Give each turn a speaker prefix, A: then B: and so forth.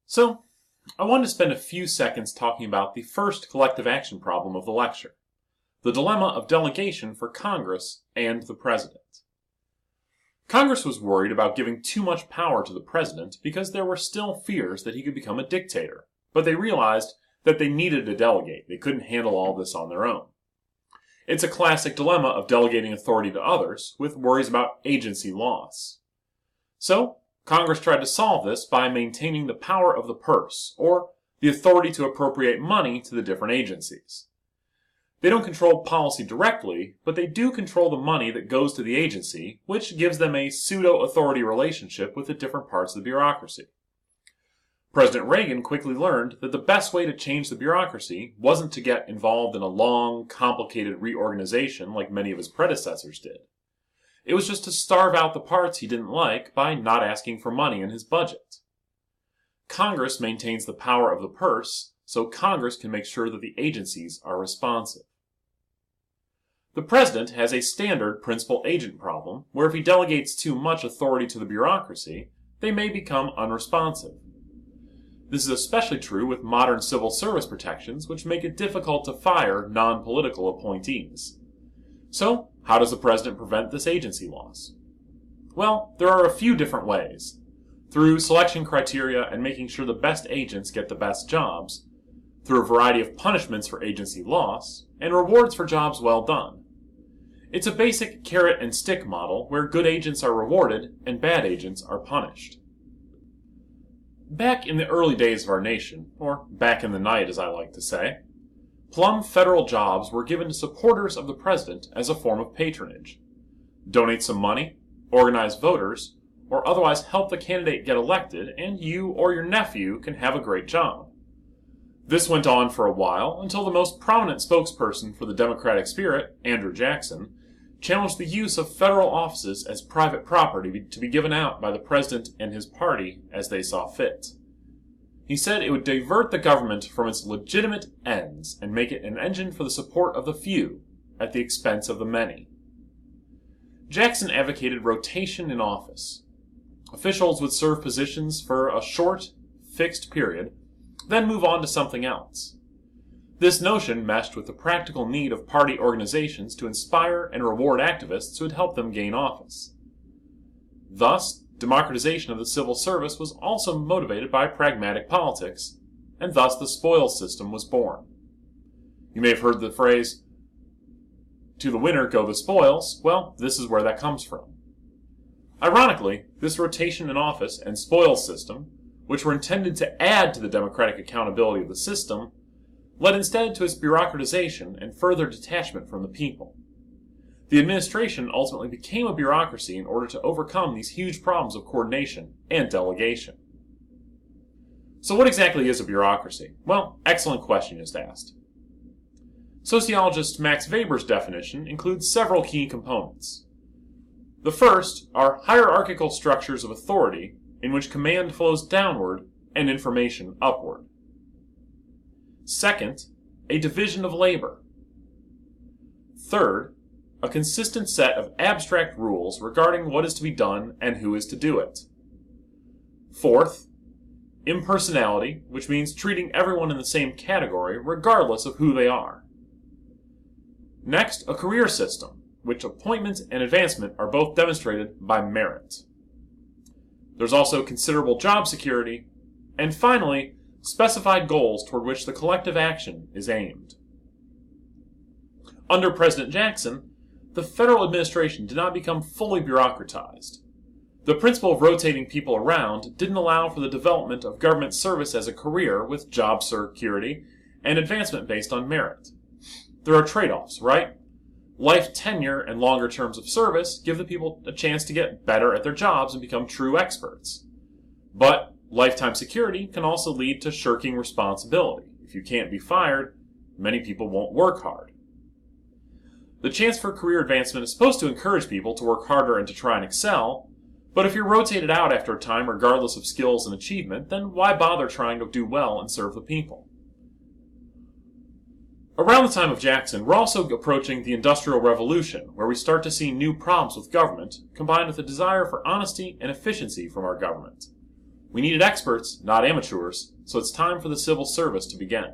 A: So, I wanted to spend a few seconds talking about the first collective action problem of the lecture, the dilemma of delegation for Congress and the President. Congress was worried about giving too much power to the President because there were still fears that he could become a dictator, but they realized that they needed to delegate. They couldn't handle all this on their own. It's a classic dilemma of delegating authority to others with worries about agency loss. So, Congress tried to solve this by maintaining the power of the purse, or the authority to appropriate money to the different agencies. They don't control policy directly, but they do control the money that goes to the agency, which gives them a pseudo-authority relationship with the different parts of the bureaucracy. President Reagan quickly learned that the best way to change the bureaucracy wasn't to get involved in a long, complicated reorganization like many of his predecessors did. It was just to starve out the parts he didn't like by not asking for money in his budget. Congress maintains the power of the purse, so Congress can make sure that the agencies are responsive. The President has a standard principal-agent problem, where if he delegates too much authority to the bureaucracy, they may become unresponsive. This is especially true with modern civil service protections, which make it difficult to fire non-political appointees. So, how does the President prevent this agency loss? Well, there are a few different ways. Through selection criteria and making sure the best agents get the best jobs, through a variety of punishments for agency loss, and rewards for jobs well done. It's a basic carrot and stick model where good agents are rewarded and bad agents are punished. Back in the early days of our nation, or back in the night as I like to say, plum federal jobs were given to supporters of the President as a form of patronage. Donate some money, organize voters, or otherwise help the candidate get elected, and you or your nephew can have a great job. This went on for a while until the most prominent spokesperson for the Democratic spirit, Andrew Jackson, challenged the use of federal offices as private property to be given out by the President and his party as they saw fit. He said it would divert the government from its legitimate ends and make it an engine for the support of the few at the expense of the many. Jackson advocated rotation in office. Officials would serve positions for a short, fixed period, then move on to something else. This notion meshed with the practical need of party organizations to inspire and reward activists who would help them gain office. Thus, democratization of the civil service was also motivated by pragmatic politics, and thus the spoils system was born. You may have heard the phrase, "To the winner go the spoils." Well, this is where that comes from. Ironically, this rotation in office and spoils system, which were intended to add to the democratic accountability of the system, led instead to its bureaucratization and further detachment from the people. The administration ultimately became a bureaucracy in order to overcome these huge problems of coordination and delegation. So what exactly is a bureaucracy? Well, excellent question you just asked. Sociologist Max Weber's definition includes several key components. The first are hierarchical structures of authority in which command flows downward and information upward. Second, a division of labor. Third, a consistent set of abstract rules regarding what is to be done and who is to do it. Fourth, impersonality, which means treating everyone in the same category regardless of who they are. Next, a career system, which appointment and advancement are both demonstrated by merit. There's also considerable job security, and finally, specified goals toward which the collective action is aimed. Under President Jackson, the federal administration did not become fully bureaucratized. The principle of rotating people around didn't allow for the development of government service as a career with job security and advancement based on merit. There are trade-offs, right? Life tenure and longer terms of service give the people a chance to get better at their jobs and become true experts. But lifetime security can also lead to shirking responsibility. If you can't be fired, many people won't work hard. The chance for career advancement is supposed to encourage people to work harder and to try and excel, but if you're rotated out after a time regardless of skills and achievement, then why bother trying to do well and serve the people? Around the time of Jackson, we're also approaching the Industrial Revolution, where we start to see new problems with government, combined with a desire for honesty and efficiency from our government. We needed experts, not amateurs, so it's time for the civil service to begin.